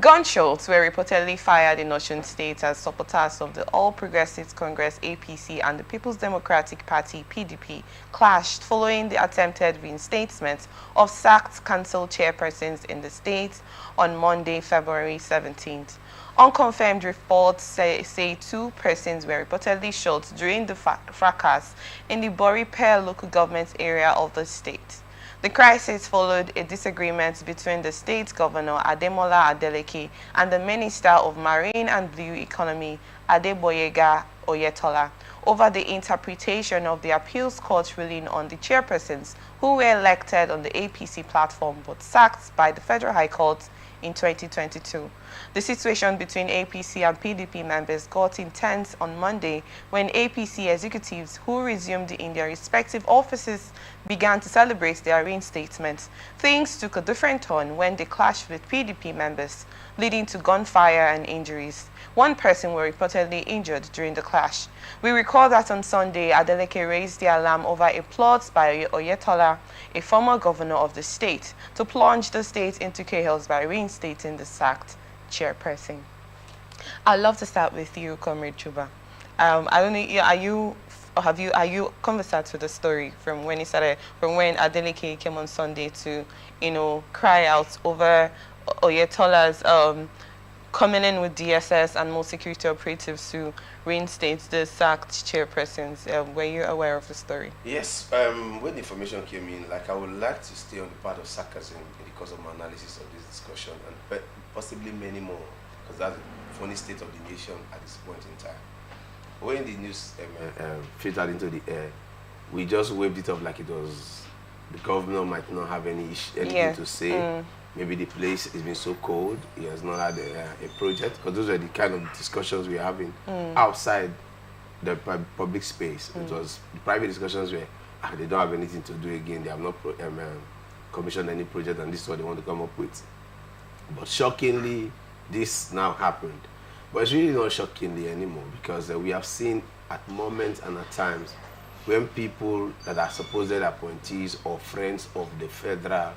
Gunshots were reportedly fired in Osun State as supporters of the All Progressives Congress (APC) and the People's Democratic Party (PDP) clashed following the attempted reinstatement of sacked council chairpersons in the state on Monday, February 17th. Unconfirmed reports say two persons were reportedly shot during the fracas in the Boripe local government area of the state. The crisis followed a disagreement between the state governor Ademola Adeleke and the Minister of Marine and Blue Economy Adeboyega Oyetola over the interpretation of the appeals court ruling on the chairpersons who were elected on the APC platform but sacked by the Federal High Court in 2022. The situation between APC and PDP members got intense on Monday when APC executives who resumed in their respective offices began to celebrate their reinstatement. Things took a different turn when they clashed with PDP members, leading to gunfire and injuries. One person was reportedly injured during the clash. We recall that on Sunday, Adeleke raised the alarm over a plot by Oyetola, a former governor of the state, to plunge the state into chaos by reinstating the sacked chairperson. I'd love to start with you, Comrade Chuba. I don't know, are you conversant with the story from when it started, from when Adeleke came on Sunday to, cry out over Oyetola's coming in with DSS and more security operatives to reinstate the sacked chairpersons? Were you aware of the story? Yes, when the information came in, I would like to stay on the part of sarcasm in the course of my analysis of this discussion, and possibly many more, because that's the funny state of the nation at this point in time. When the news filtered into the air, we just waved it off like it was the governor might not have anything to say. Maybe the place has been so cold, he has not had a project, because those are the kind of discussions we're having outside the public space. It was the private discussions where they don't have anything to do again, they have not commissioned any project, and this is what they want to come up with. But shockingly, this now happened. But it's really not shockingly anymore, because we have seen at moments and at times when people that are supposed appointees or friends of the federal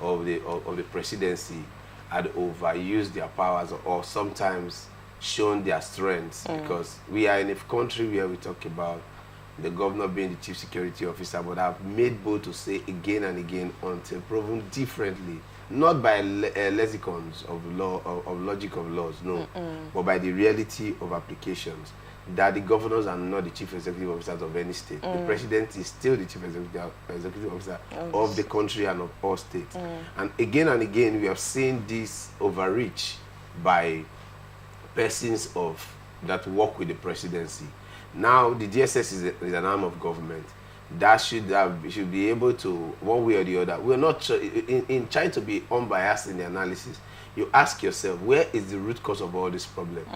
of the presidency had overused their powers or sometimes shown their strengths, because we are in a country where we talk about the governor being the chief security officer, but I've made bold to say again and again until proven differently, not by lexicons of law of logic of laws, no, but by the reality of applications, that the governors are not the chief executive officers of any state. The president is still the chief executive officer of the country and of all states. And again, we have seen this overreach by persons that work with the presidency. Now, the DSS is an arm of government that should be able to, one way or the other. We're not in trying to be unbiased in the analysis. You ask yourself, where is the root cause of all this problem?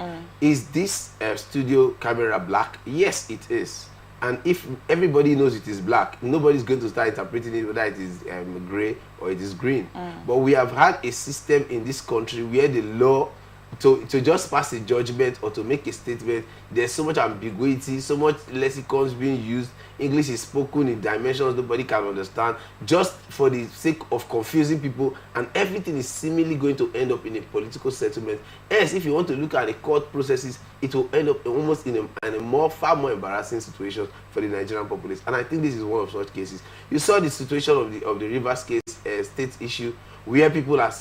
Is this studio camera black? Yes, it is. And if everybody knows it is black, nobody's going to start interpreting it whether it is gray or it is green. But we have had a system in this country where the law, to just pass a judgment or to make a statement, there's so much ambiguity, so much lexicons being used. English is spoken in dimensions nobody can understand, just for the sake of confusing people, and everything is seemingly going to end up in a political settlement. Else, if you want to look at the court processes, it will end up almost in a far more embarrassing situation for the Nigerian populace. And I think this is one of such cases. You saw the situation of the Rivers case, state issue, where people are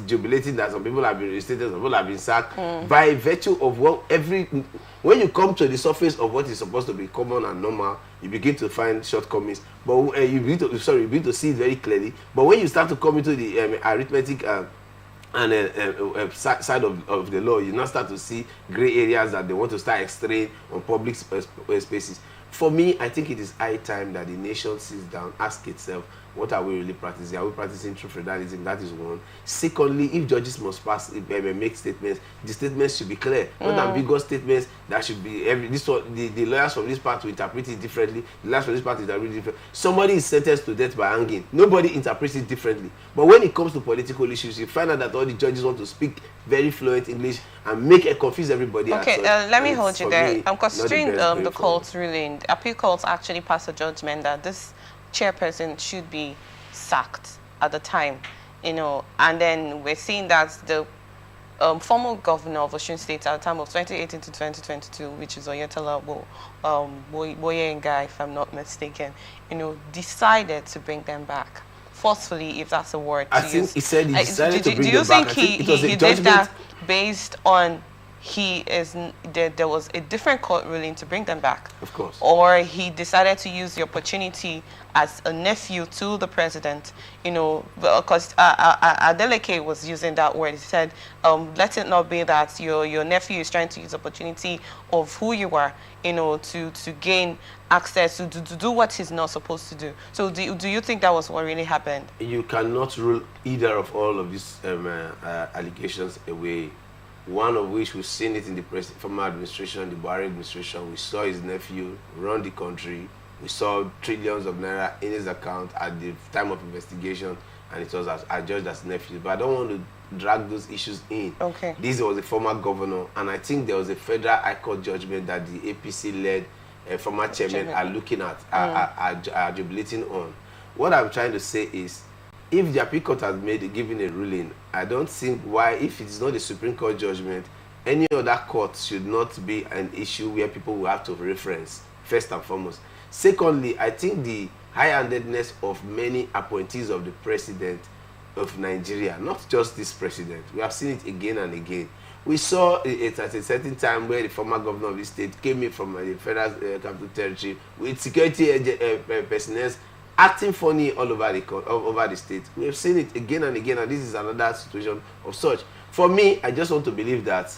jubilating that some people have been reinstated, some people have been sacked, by virtue of when you come to the surface of what is supposed to be common and normal, you begin to find shortcomings. But you begin to see it very clearly. But when you start to come into the arithmetic and side of the law, you now start to see gray areas that they want to start extraying on public spaces. For me, I think it is high time that the nation sits down, asks itself, what are we really practicing? Are we practicing true federalism? That is one. Secondly, if judges must make statements, the statements should be clear, not ambiguous statements that should be the lawyers from this part will interpret it differently, the lawyers from this part interpret it differently. Somebody is sentenced to death by hanging. Nobody interprets it differently. But when it comes to political issues, you find out that all the judges want to speak very fluent English and confuse everybody. Okay, let me hold you there. I'm considering the court's ruling. The appeal courts actually passed a judgment that this chairperson should be sacked at the time, and then we're seeing that the former governor of Osun State at the time of 2018 to 2022, which is Oyetola Boyenga, if I'm not mistaken, decided to bring them back forcefully, if that's a word to I think use. he said he decided to bring Do you them back. think I think it was a he did judgment that based on there was a different court ruling to bring them back? Of course. Or he decided to use the opportunity as a nephew to the president, because Adeleke was using that word. He said, let it not be that your nephew is trying to use the opportunity of who you are, to gain access to do what he's not supposed to do. So do you think that was what really happened? You cannot rule either of all of these allegations away. One of which we've seen it in the former administration, the Buhari administration. We saw his nephew run the country. We saw trillions of naira in his account at the time of investigation, and it was adjudged as nephew. But I don't want to drag those issues in. Okay. This was a former governor, and I think there was a federal high court judgment that the APC-led former chairman are looking at, are jubilating on. What I'm trying to say is, if the appeal court has given a ruling, I don't think why, if it's not a Supreme Court judgment, any other court should not be an issue where people will have to reference, first and foremost. Secondly, I think the high-handedness of many appointees of the president of Nigeria, not just this president, we have seen it again and again. We saw it at a certain time where the former governor of the state came in from the federal capital territory with security personnel acting funny all over the state. We have seen it again and again, and this is another situation of such. For me, I just want to believe that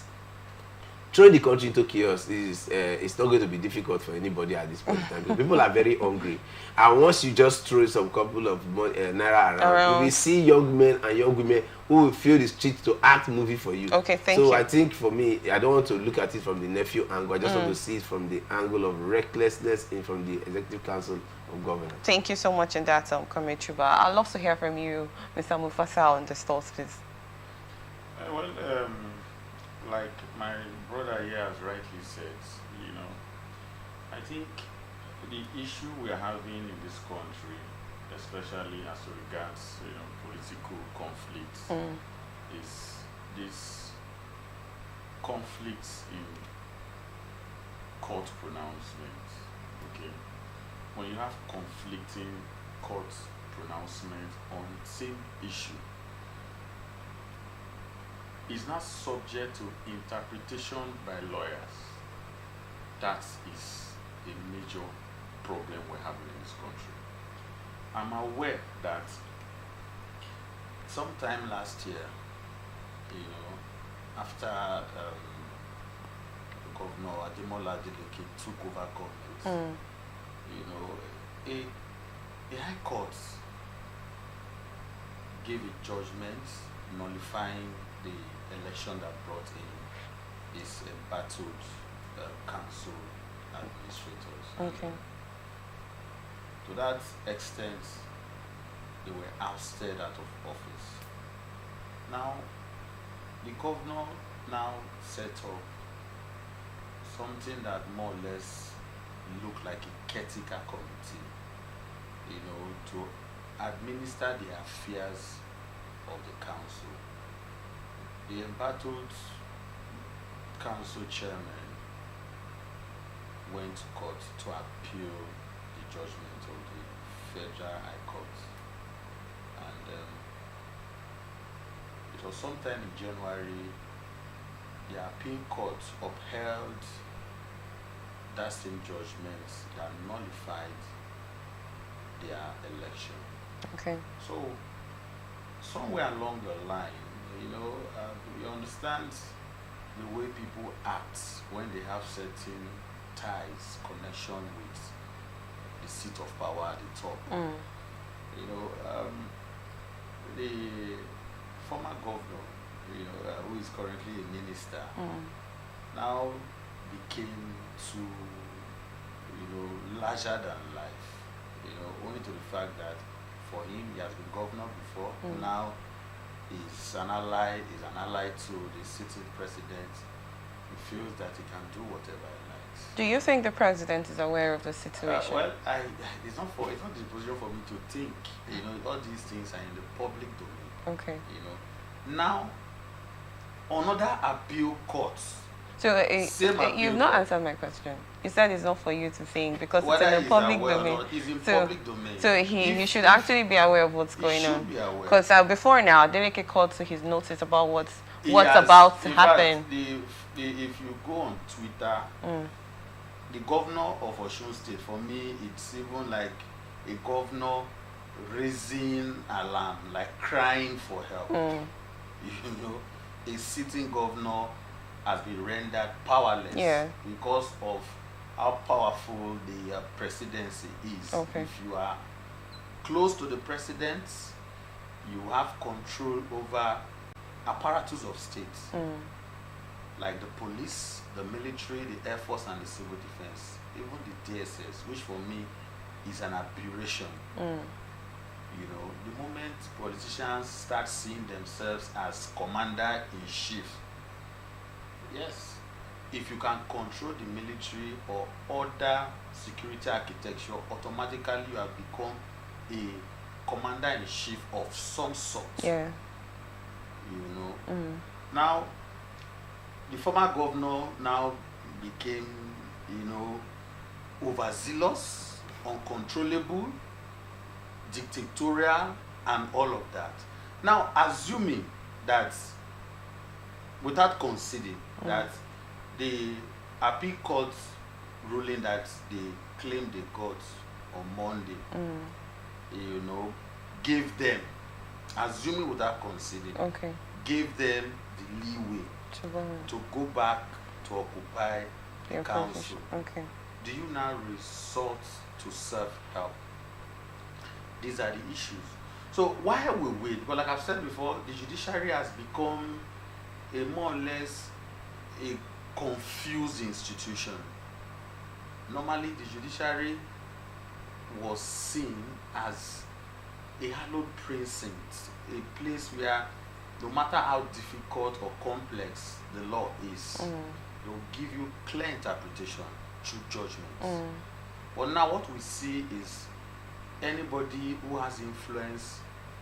throwing the country into chaos is it's not going to be difficult for anybody at this point in time. People are very hungry, and once you just throw some couple of naira around, we see young men and young women who will feel the street to act movie for you. Okay, thank you. So I think for me, I don't want to look at it from the nephew angle. I just want to see it from the angle of recklessness and from the Executive Council of Governors. Thank you so much in that, Comrade Chuba. I'd love to hear from you, Mr. Mufasa, on this thoughts, please. Like my brother here has rightly said, I think the issue we are having in this country, especially as regards political conflicts, is this conflicts in court pronouncements. Okay, when you have conflicting court pronouncements on same issue, is not subject to interpretation by lawyers. That is a major problem we're having in this country. I'm aware that sometime last year, after Governor Ademola Adeleke took over government, a high court gave a judgment nullifying the election that brought in these embattled council administrators. Okay. To that extent, they were ousted out of office. Now, the governor now set up something that more or less looked like a caretaker committee, to administer the affairs of the council. The embattled council chairman went to court to appeal the judgment of the Federal High Court, and it was sometime in January the appeal court upheld that same judgment that nullified their election. Okay. So somewhere along the line, we understand the way people act when they have certain ties, connection with the seat of power at the top. The former governor, who is currently a minister, now became too, larger than life. Only to the fact that for him, he has been governor before. Now is an ally to the sitting president. He feels that he can do whatever he likes. Do you think the president is aware of the situation? It's not the position for me to think. All these things are in the public domain. Okay. Now another appeal court. So you've not answered my question. You said it's not for you to think because it's in the public domain. It's in public domain. So he should actually be aware of what's going on. Be aware. Because before now, Deleke called to his notice about what's about to happen. If you go on Twitter, the governor of Osun State, for me, it's even like a governor raising alarm, like crying for help. You know, a sitting governor has been rendered powerless because of how powerful the presidency is. Okay. If you are close to the president, you have control over apparatus of state, like the police, the military, the Air Force, and the civil defense, even the DSS, which for me is an aberration. You know, the moment politicians start seeing themselves as commander-in-chief, yes, if you can control the military or other security architecture, automatically you have become a commander-in-chief of some sort. Yeah. You know. Now, the former governor now became, you know, overzealous, uncontrollable, dictatorial, and all of that. Now, assuming that, without conceding, that the appeal court ruling that they claimed they got on Monday, you know, gave them, assuming without conceding, gave them the leeway to go back to occupy the council. Do you now resort to self-help? These are the issues. So while we wait, but like I've said before, the judiciary has become a more or less a confused institution. Normally, the judiciary was seen as a hallowed precinct, a place where no matter how difficult or complex the law is, they will give you clear interpretation through judgments. But now what we see is anybody who has influence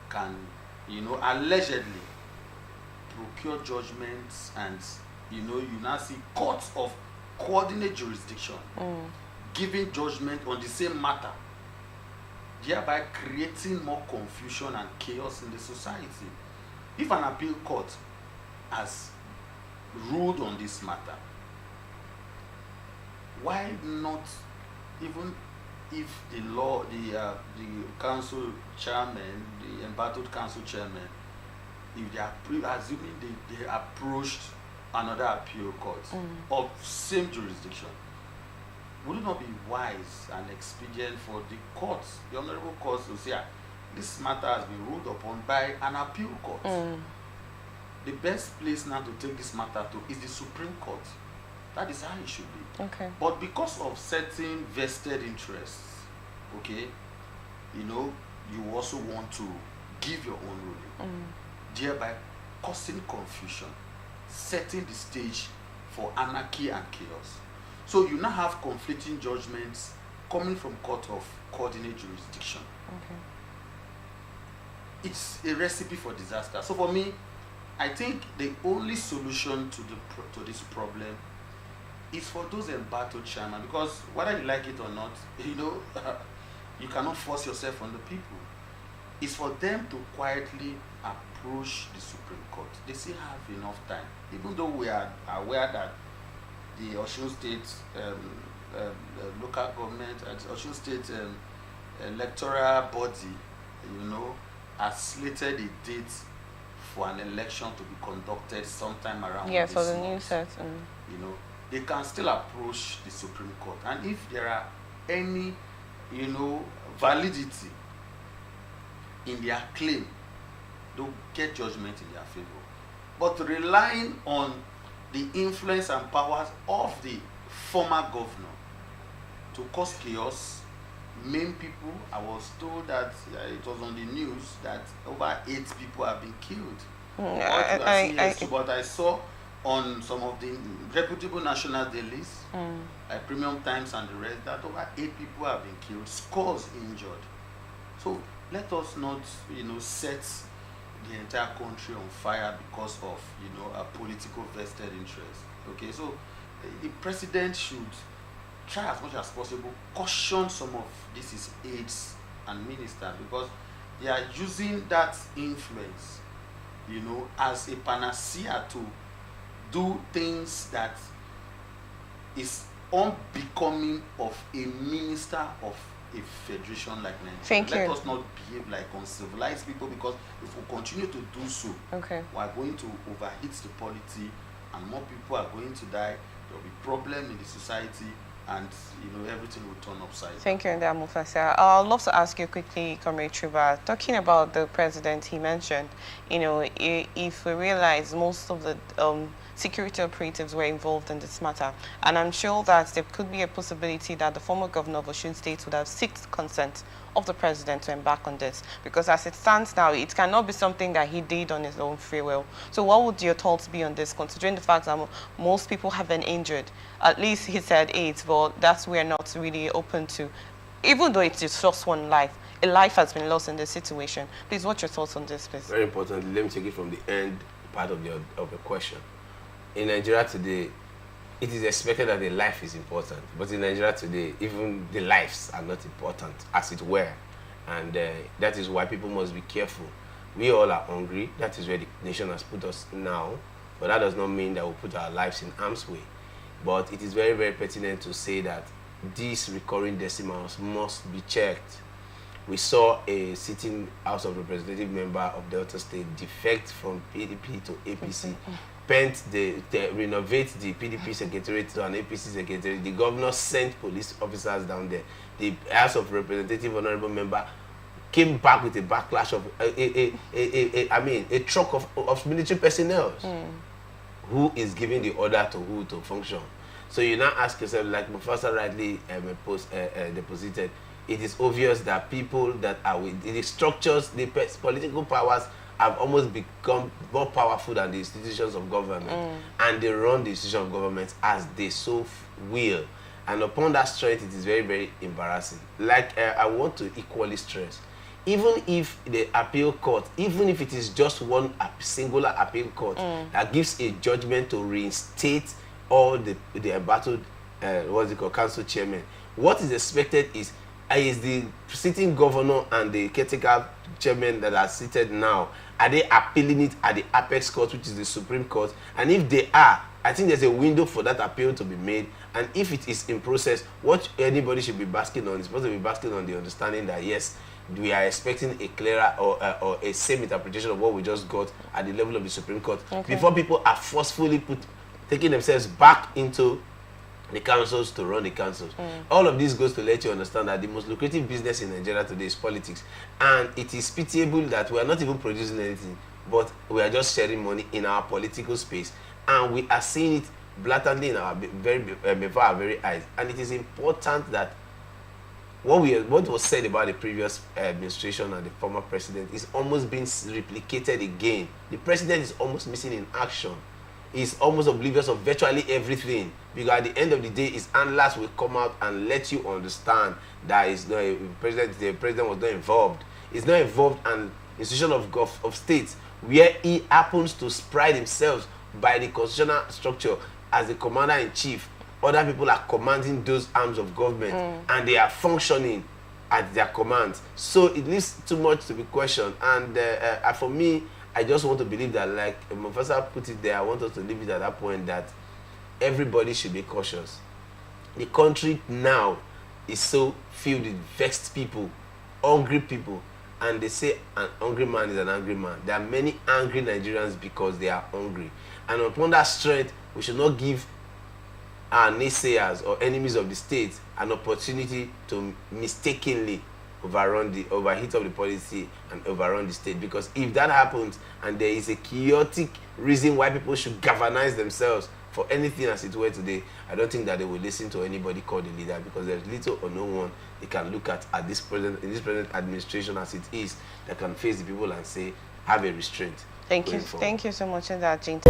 can, you know, allegedly procure judgments, and you know, you now see courts of coordinate jurisdiction giving judgment on the same matter, thereby creating more confusion and chaos in the society. If an appeal court has ruled on this matter, why not, even if the council chairman, the embattled council chairman, if they are assuming they approached another appeal court of same jurisdiction, would it not be wise and expedient for the courts, the honorable courts, to say, this matter has been ruled upon by an appeal court? The best place now to take this matter to is the Supreme Court. That is how it should be. But because of certain vested interests, you know, you also want to give your own ruling, thereby causing confusion, setting the stage for anarchy and chaos. So you now have conflicting judgments coming from court of coordinate jurisdiction. It's a recipe for disaster. So for me, I think the only solution to this problem is for those embattled chairmen, because whether you like it or not, you know, you cannot force yourself on the people. It's for them to quietly approach the Supreme Court. They still have enough time, even though we are aware that the Osun State local government, Osun State electoral body, you know, has slated a date for an election to be conducted sometime around this for the month. new set. You know, they can still approach the Supreme Court, and if there are any, you know, validity in their claim, they'll get judgment in their favor. But relying on the influence and powers of the former governor to cause chaos, maim people, I was told that it was on the news that over 8 people have been killed. But I saw on some of the reputable national dailies, like Premium Times and the rest, that over 8 people have been killed, scores injured. So let us not, you know, set, the entire country on fire because of, a political vested interest. Okay, so the president should try as much as possible caution some of his aides and ministers, because they are using that influence, as a panacea to do things that is unbecoming of a minister of a federation like Nigeria. Thank you. Let us not behave like uncivilized people, because if we continue to do so, okay, we are going to overheat the polity, and more people are going to die. There will be problem in the society, and everything will turn upside down. Thank you, Ndea Mufasa. I'd love to ask you quickly, Comrade Truba, talking about the president he mentioned, if we realize most of the security operatives were involved in this matter, and I'm sure that there could be a possibility that the former governor of Osun State would have sought consent of the president to embark on this, because as it stands now, it cannot be something that he did on his own free will. So what would your thoughts be on this, considering the fact that most people have been injured? At least he said 8, but that's we're not really open to. Even though it's just one life, a life has been lost in this situation. Please, what's your thoughts on this, please? Very importantly, let me take it from the end part of the question. In Nigeria today, it is expected that the life is important, but in Nigeria today, even the lives are not important, as it were, and that is why people must be careful. We all are hungry. That is where the nation has put us now, but that does not mean that we'll put our lives in harm's way. But it is very, very pertinent to say that these recurring decimals must be checked. We saw a sitting House of Representative member of Delta State defect from PDP to APC, renovate the PDP secretariat to an APC secretariat. The governor sent police officers down there. The House of Representative honorable member came back with a backlash of a truck of military personnel. Who is giving the order to who to function? So you now ask yourself, like Mufasa rightly deposited, it is obvious that people that are with the structures, the political powers have almost become more powerful than the institutions of government, and they run the institutions of government as they so will. And upon that strength, it is very, very embarrassing. Like I want to equally stress, even if the appeal court, even if it is just one singular appeal court that gives a judgment to reinstate all the embattled council chairman, what is expected is the sitting governor and the caretaker chairman that are seated now, are they appealing it at the apex court, which is the Supreme Court? And if they are, I think there's a window for that appeal to be made. And if it is in process, what anybody should be basking on is supposed to be basking on the understanding that yes, we are expecting a clearer or a same interpretation of what we just got at the level of the Supreme Court, before people are forcefully taking themselves back into the councils to run the councils. All of this goes to let you understand that the most lucrative business in Nigeria today is politics. And it is pitiable that we are not even producing anything, but we are just sharing money in our political space. And we are seeing it blatantly in our before our very eyes. And it is important that what was said about the previous administration and the former president is almost being replicated again. The president is almost missing in action. He's almost oblivious of virtually everything, because at the end of the day, his handlers will come out and let you understand that the president was not involved. He's not involved in institution of states where he happens to pride himself by the constitutional structure as the commander-in-chief. Other people are commanding those arms of government, and they are functioning at their command. So it leaves too much to be questioned. And for me, I just want to believe that, like Mufasa put it there, I want us to leave it at that point that everybody should be cautious. The country now is so filled with vexed people, hungry people, and they say an hungry man is an angry man. There are many angry Nigerians because they are hungry. And upon that strength, we should not give our naysayers or enemies of the state an opportunity to mistakenly overheat of the policy and overrun the state. Because if that happens and there is a chaotic reason why people should galvanize themselves for anything as it were today, I don't think that they will listen to anybody called a leader, because there's little or no one they can look at this present administration as it is that can face the people and say, have a restraint. Thank you so much for that, Jane.